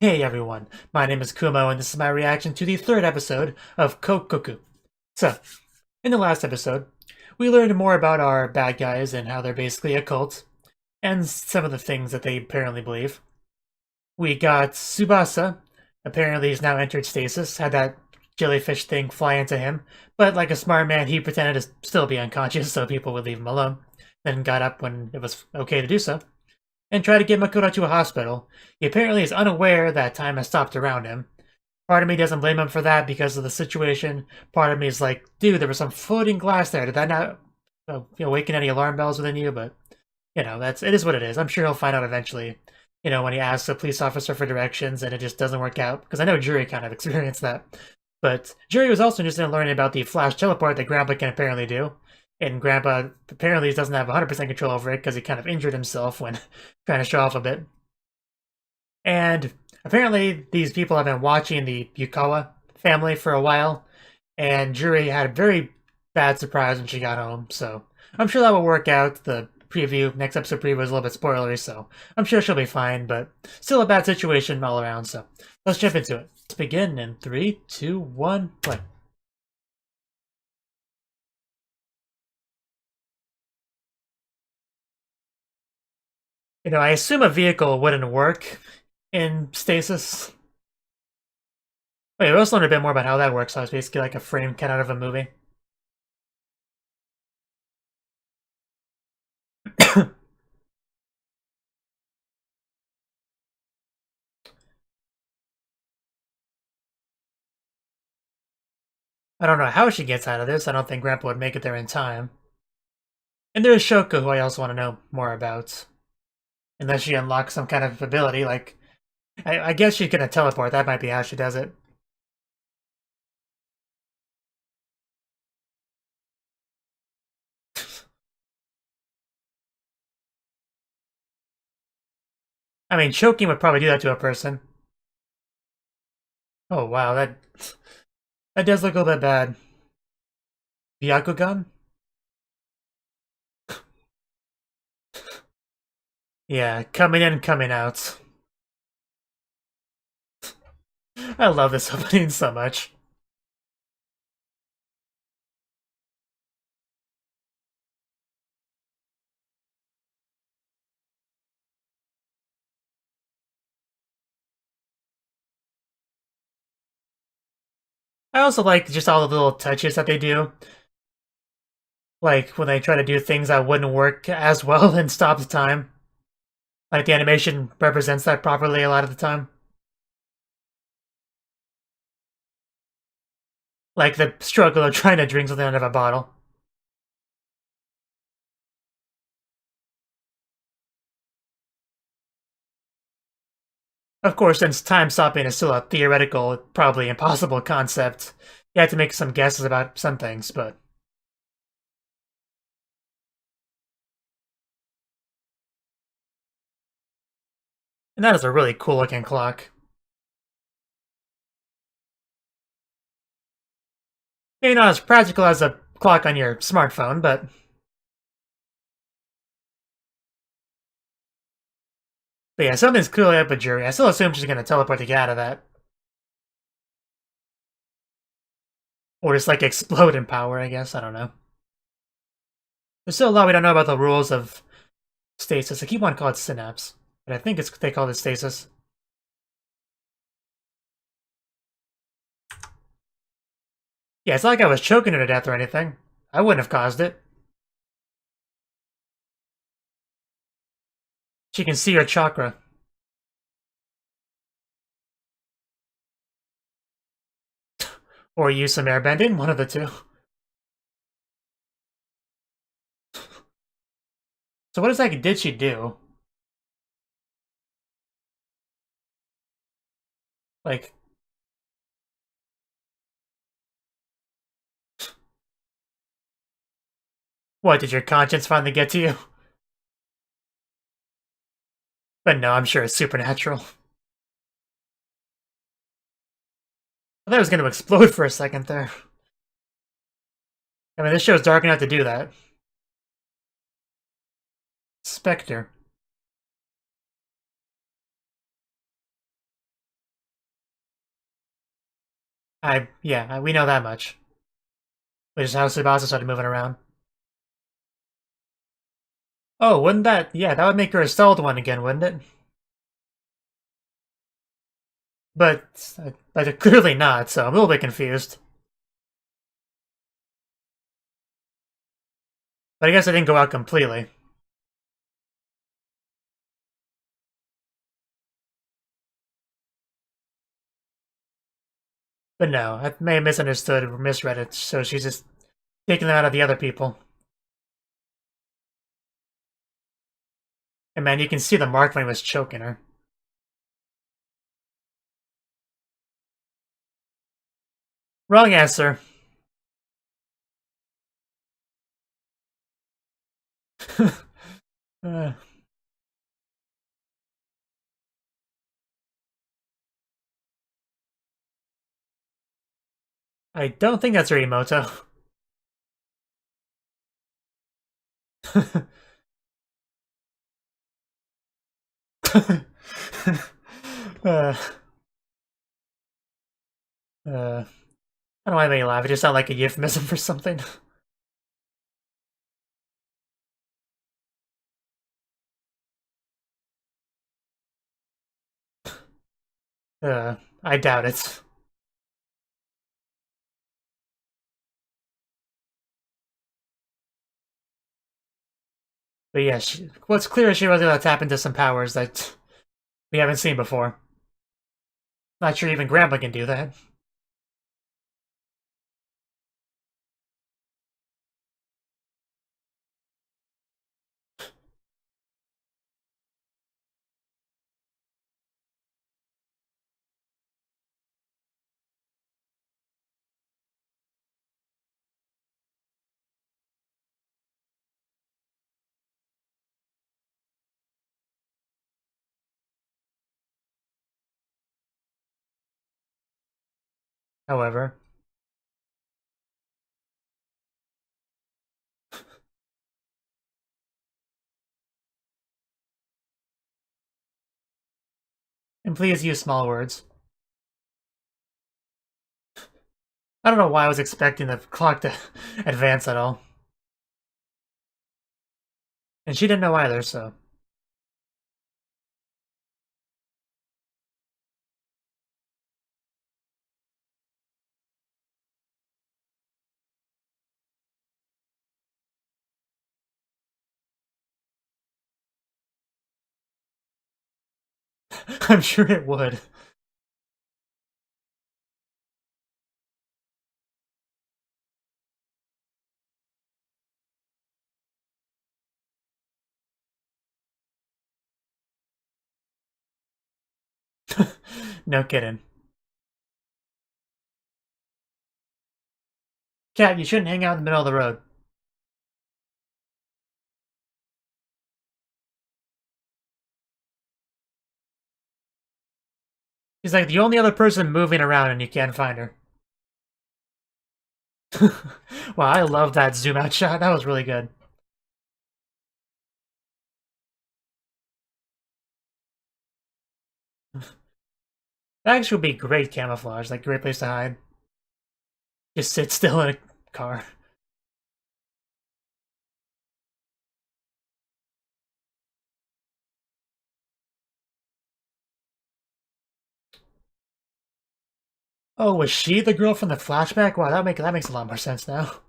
Hey everyone, my name is Kumo and this is my reaction to the third episode of Kokkoku. So, in the last episode, we learned more about our bad guys and how they're basically a cult, and some of the things that they apparently believe. We got Tsubasa, apparently he's now entered stasis, had that jellyfish thing fly into him, but like a smart man, he pretended to still be unconscious so people would leave him alone, then got up when it was okay to do so and try to get Makoto to a hospital. He apparently is unaware that time has stopped around him. Part of me doesn't blame him for that because of the situation. Part of me is like, dude, there was some floating glass there. Did that not awaken any alarm bells within you? But, it is what it is. I'm sure he'll find out eventually, when he asks a police officer for directions and it just doesn't work out. Because I know Juri kind of experienced that. But Juri was also interested in learning about the flash teleport that Grandpa can apparently do. And Grandpa apparently doesn't have 100% control over it because he kind of injured himself when trying to show off a bit. And apparently these people have been watching the Yukawa family for a while, and Juri had a very bad surprise when she got home, so I'm sure that will work out. The next episode preview is a little bit spoilery, so I'm sure she'll be fine, but still a bad situation all around, so let's jump into it. Let's begin in 3, 2, 1, play. I assume a vehicle wouldn't work in stasis. Wait, we also learned a bit more about how that works. So it's basically like a frame cut out of a movie. I don't know how she gets out of this. I don't think Grandpa would make it there in time. And there's Shoko, who I also want to know more about. Unless she unlocks some kind of ability, like... I guess she's gonna teleport. That might be how she does it. I mean, choking would probably do that to a person. Oh, wow, that does look a little bit bad. Byakugan? Yeah, coming in, coming out. I love this opening so much. I also like just all the little touches that they do. Like when they try to do things that wouldn't work as well and stop the time. Like the animation represents that properly a lot of the time. Like the struggle of trying to drink something out of a bottle. Of course, since time stopping is still a theoretical, probably impossible concept, you have to make some guesses about some things, but... And that is a really cool looking clock. Maybe not as practical as a clock on your smartphone, but... But yeah, something's clearly up with Juri. I still assume she's gonna teleport to get out of that. Or just like explode in power, I guess. I don't know. There's still a lot we don't know about the rules of stasis. I keep wanting to call it synapse, but I think they call it stasis. Yeah, it's not like I was choking her to death or anything. I wouldn't have caused it. She can see her chakra. Or use some airbending, one of the two. So what exactly did she do? Like... What, did your conscience finally get to you? But no, I'm sure it's supernatural. I thought it was going to explode for a second there. I mean, this show's dark enough to do that. Spectre. Yeah, we know that much. Which is how Tsubasa started moving around. Oh, wouldn't that... Yeah, that would make her a stealth one again, wouldn't it? But clearly not, so I'm a little bit confused. But I guess I didn't go out completely. But no, I may have misunderstood or misread it, so she's just taking them out of the other people. And man, you can see the mark when he was choking her. Wrong answer. uh, I don't think that's Rimoto. uh, I don't know why I made you laugh. It just sounded like a euphemism for something. I doubt it. But yeah, what's clear is she was able to tap into some powers that we haven't seen before. Not sure even Grandpa can do that. However, and please use small words. I don't know why I was expecting the clock to advance at all. And she didn't know either, so. I'm sure it would. No kidding. Cat, you shouldn't hang out in the middle of the road. She's like the only other person moving around and you can't find her. Wow, I love that zoom out shot. That was really good. That actually would be great camouflage, like great place to hide. Just sit still in a car. Oh, was she the girl from the flashback? Wow, that makes a lot more sense now.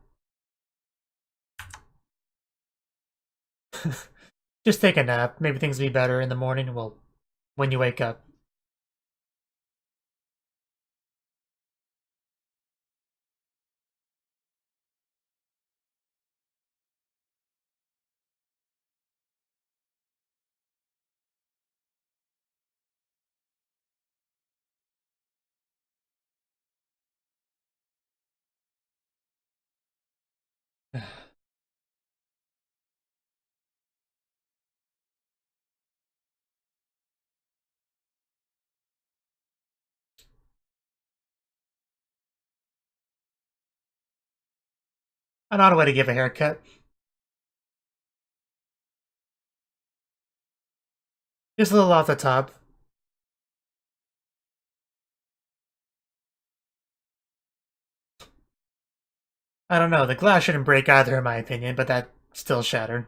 Just take a nap. Maybe things will be better in the morning. Well, when you wake up. An odd way to give a haircut. Just a little off the top. I don't know, the glass shouldn't break either in my opinion, but that still shattered.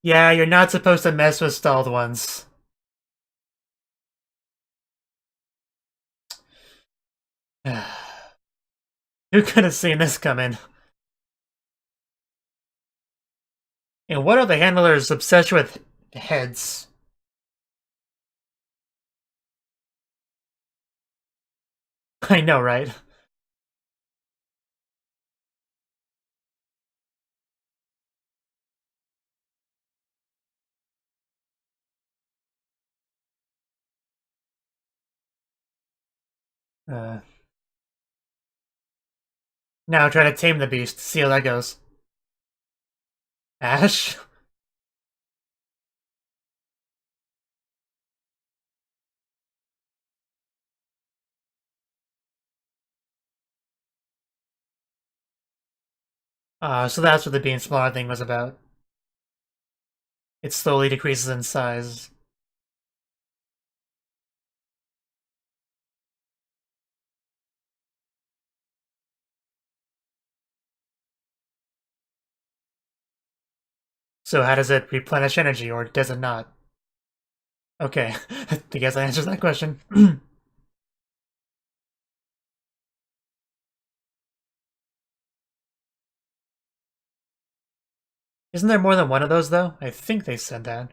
Yeah, you're not supposed to mess with stalled ones. Who could have seen this coming? And what are the handlers obsessed with heads? I know, right? Uh, Now try to tame the beast. See how that goes. Ash? So that's what the being smaller thing was about. It slowly decreases in size. So how does it replenish energy, or does it not? Okay, I guess that answers that question. Isn't there more than one of those, though? I think they said that.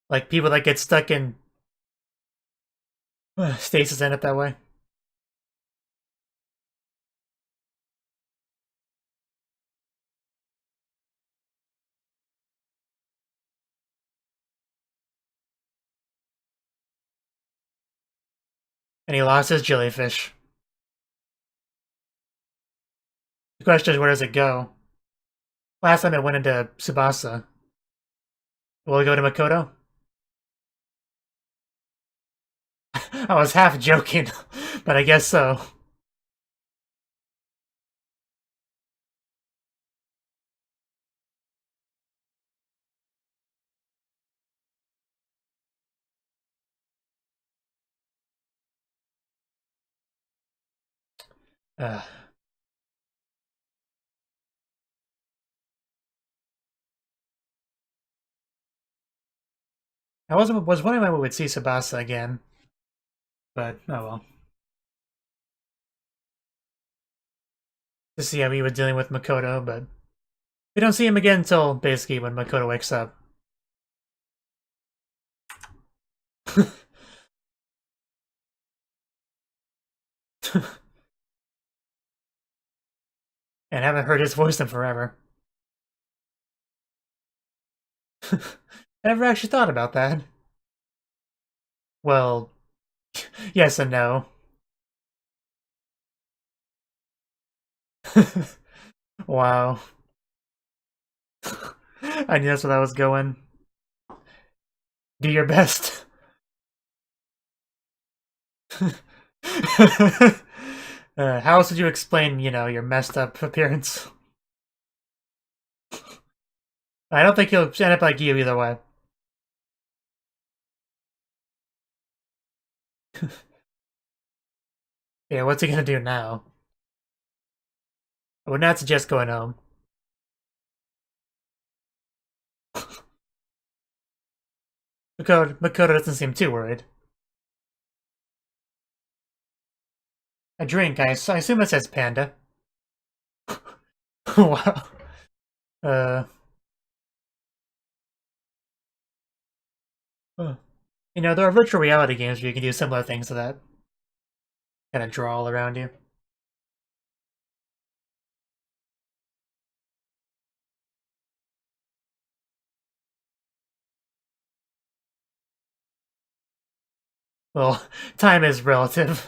Like, people that get stuck in stasis end up that way. And he lost his jellyfish. The question is, where does it go? Last time it went into Tsubasa. Will it go to Makoto? I was half joking, but I guess so. Uh, was wondering when we would see Tsubasa again, but oh well. To see how he was dealing with Makoto, but we don't see him again until basically when Makoto wakes up. And haven't heard his voice in forever. I never actually thought about that. Well, yes and no. Wow. I knew that's where that was going. Do your best. How else would you explain, your messed up appearance? I don't think he'll end up like you either way. Yeah, what's he gonna do now? I would not suggest going home. Makoto doesn't seem too worried. A drink, I assume it says panda. Wow. Uh, there are virtual reality games where you can do similar things to that. Kind of draw all around you. Well, time is relative.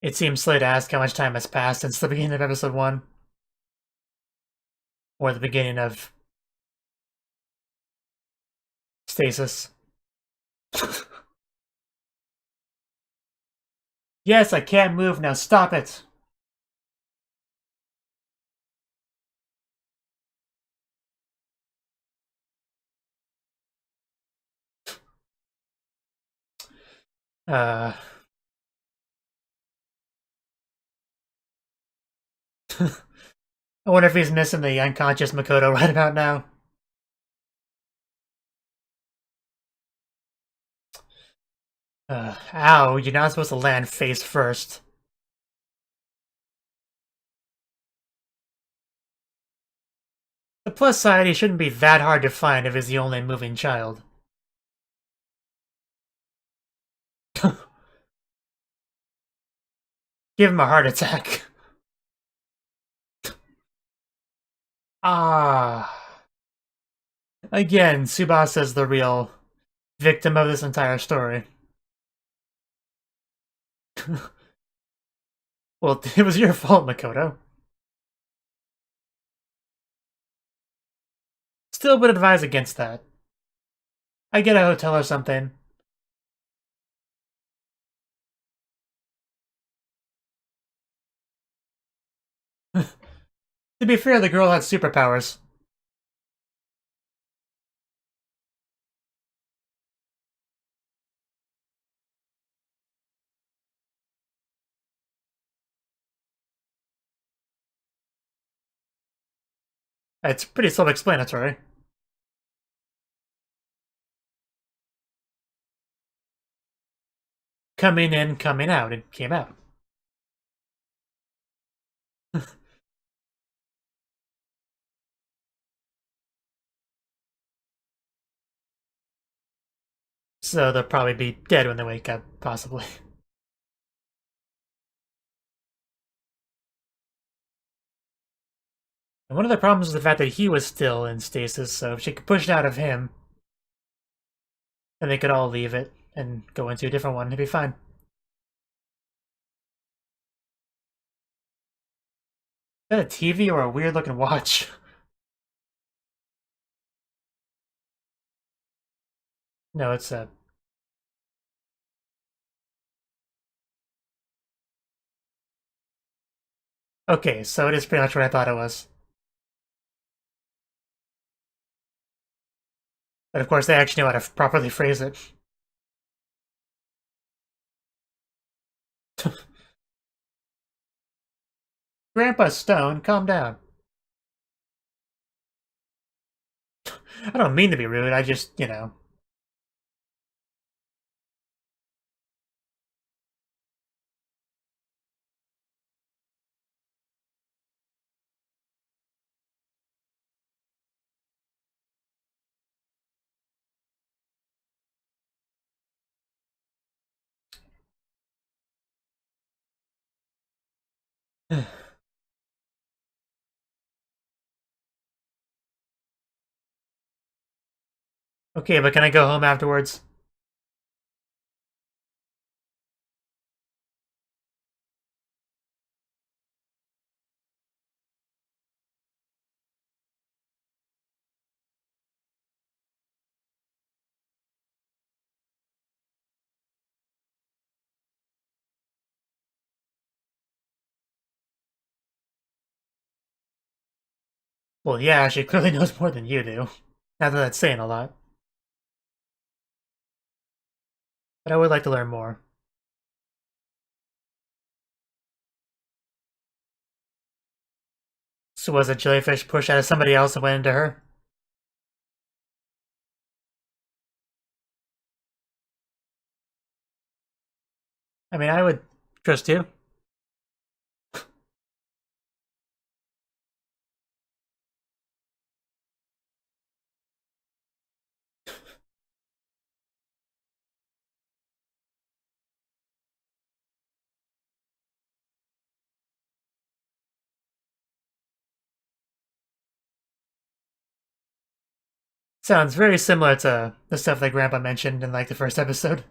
It seems silly to ask how much time has passed since the beginning of episode 1. Or the beginning of Stasis. Yes, I can't move now. Stop it. I wonder if he's missing the unconscious Makoto right about now. Ow, you're not supposed to land face first. The plus side, he shouldn't be that hard to find if he's the only moving child. Give him a heart attack. Ah. Again, Tsubasa's the real victim of this entire story. Well, it was your fault, Makoto. Still would advise against that. I get a hotel or something. To be fair, the girl had superpowers. It's pretty self-explanatory. Coming in, coming out. It came out. So they'll probably be dead when they wake up, possibly. And one of the problems was the fact that he was still in stasis, so if she could push it out of him, then they could all leave it and go into a different one. It'd be fine. Is that a TV or a weird-looking watch? No, it's a... Okay, so it is pretty much what I thought it was. But of course, they actually know how to properly phrase it. Grandpa Stone, calm down. I don't mean to be rude, I just, you know. Okay, but can I go home afterwards? Well, yeah, she clearly knows more than you do. Not that that's saying a lot. But I would like to learn more. So was a jellyfish pushed out of somebody else and went into her? I mean, I would trust you. Sounds very similar to the stuff that Grandpa mentioned in, like, the first episode.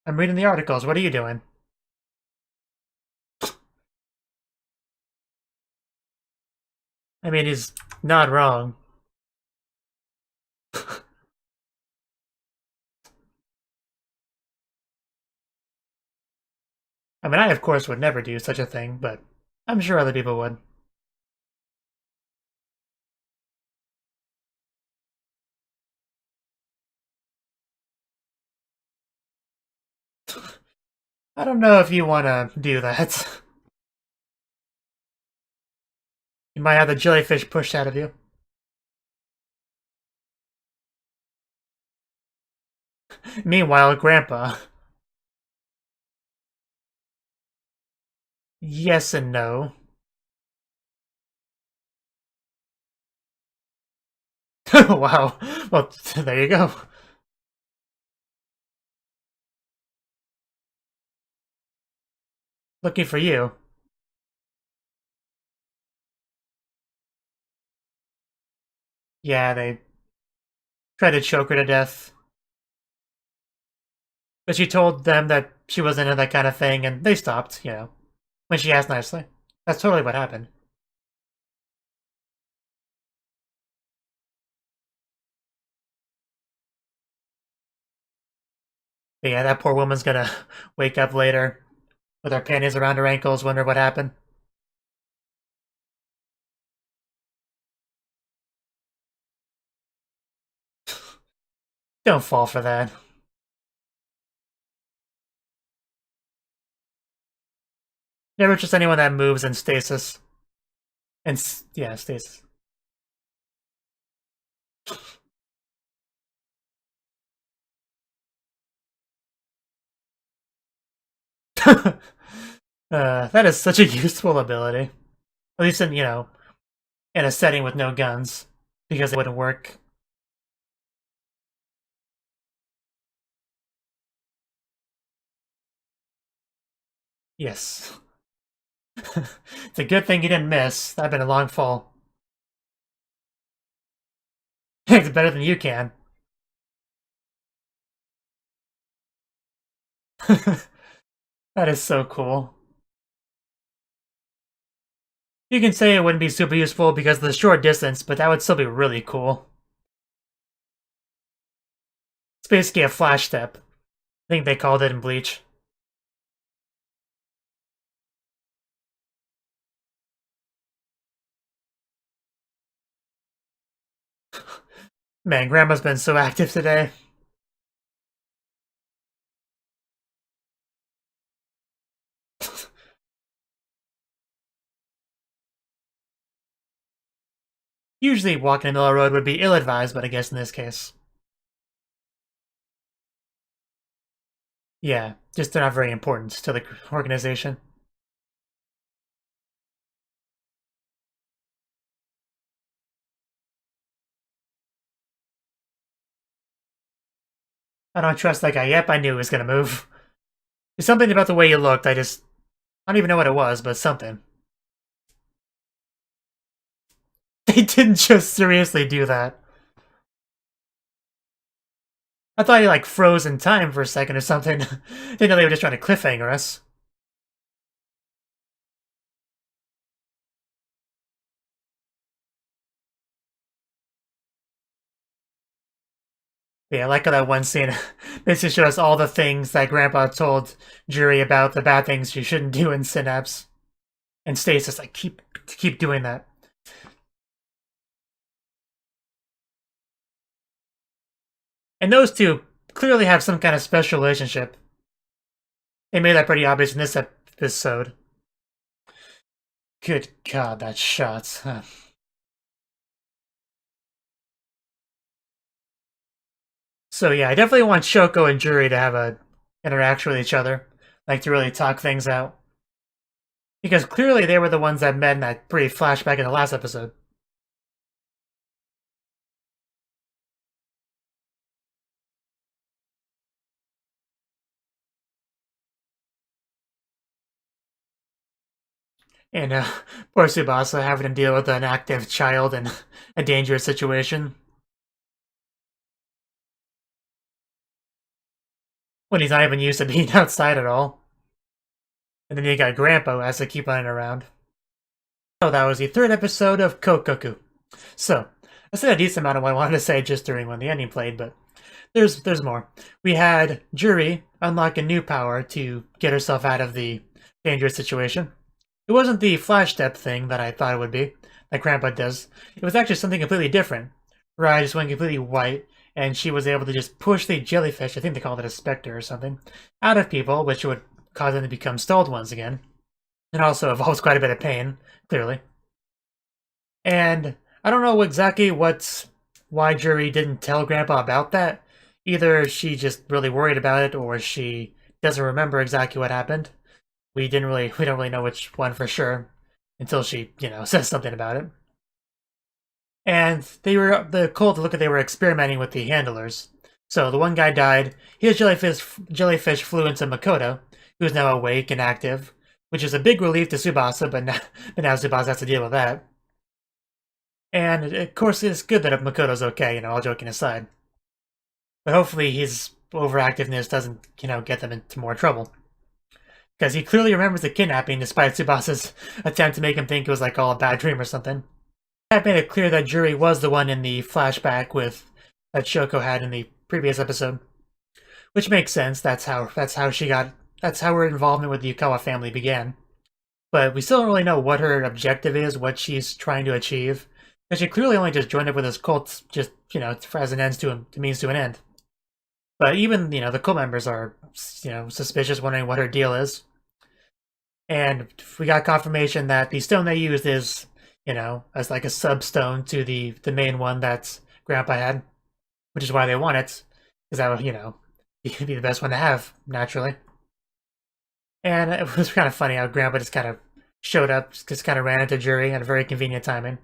I'm reading the articles. What are you doing? I mean, he's not wrong. I mean, I of course would never do such a thing, but I'm sure other people would. I don't know if you want to do that. You might have the jellyfish pushed out of you. Meanwhile, Grandpa. Yes and no. Wow. Well, there you go. Looking for you. Yeah, they tried to choke her to death. But she told them that she wasn't into that kind of thing, and they stopped, when she asked nicely. That's totally what happened. But yeah, that poor woman's gonna wake up later with her panties around her ankles, wonder what happened. Don't fall for that. Never trust anyone that moves in stasis. And, yeah, stasis. That is such a useful ability. At least in a setting with no guns. Because it wouldn't work. Yes. It's a good thing you didn't miss. That'd been a long fall. It's better than you can. That is so cool. You can say it wouldn't be super useful because of the short distance, but that would still be really cool. It's basically a flash step. I think they called it in Bleach. Man, Grandma's been so active today. Usually walking in the middle of the road would be ill-advised, but I guess in this case. Yeah, just they're not very important to the organization. I don't trust that guy. Yep, I knew he was gonna move. There's something about the way he looked, I don't even know what it was, but something. They didn't just seriously do that. I thought he froze in time for a second or something. Didn't know they were just trying to cliffhanger us. Yeah, I like how that one scene basically showed us all the things that Grandpa told Jury about the bad things you shouldn't do in Synapse. And Stasis, keep doing that. And those two clearly have some kind of special relationship. They made that pretty obvious in this episode. Good God, that shot. So yeah, I definitely want Shoko and Jury to have a interaction with each other, to really talk things out. Because clearly they were the ones that met in that brief flashback in the last episode. And poor Tsubasa having to deal with an active child in a dangerous situation. When he's not even used to being outside at all. And then you got Grandpa who has to keep running around. So that was the third episode of Kokkoku. So, I said a decent amount of what I wanted to say just during when the ending played, but there's more. We had Jury unlock a new power to get herself out of the dangerous situation. It wasn't the flash step thing that I thought it would be, that Grandpa does. It was actually something completely different. Her eyes just went completely white, and she was able to just push the jellyfish, I think they called it a specter or something, out of people, which would cause them to become stalled ones again. And also involves quite a bit of pain, clearly. And I don't know exactly why Jury didn't tell Grandpa about that. Either she just really worried about it, or she doesn't remember exactly what happened. We don't really know which one for sure until she, says something about it. And the cult looked like they were experimenting with the handlers. So the one guy died. His jellyfish flew into Makoto, who is now awake and active, which is a big relief to Tsubasa, but now Tsubasa has to deal with that. And of course, it's good that Makoto's okay, all joking aside. But hopefully his overactiveness doesn't, get them into more trouble. Because he clearly remembers the kidnapping, despite Tsubasa's attempt to make him think it was like all a bad dream or something. That made it clear that Jury was the one in the flashback that Shoko had in the previous episode. Which makes sense, that's how her involvement with the Yukawa family began. But we still don't really know what her objective is, what she's trying to achieve. Because she clearly only just joined up with this cult, just, as a means to an end. But even, the cult members are, suspicious, wondering what her deal is. And we got confirmation that the stone they used is, as like a sub-stone to the main one that Grandpa had. Which is why they want it. Because that would, be the best one to have, naturally. And it was kind of funny how Grandpa just kind of showed up, just kind of ran into Jury at a very convenient timing.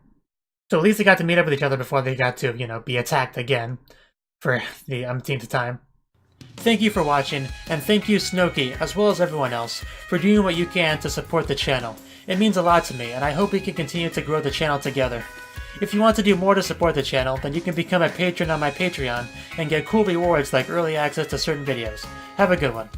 So at least they got to meet up with each other before they got to, be attacked again for the umpteenth time. Thank you for watching, and thank you Cnouki, as well as everyone else, for doing what you can to support the channel. It means a lot to me, and I hope we can continue to grow the channel together. If you want to do more to support the channel, then you can become a patron on my Patreon and get cool rewards like early access to certain videos. Have a good one.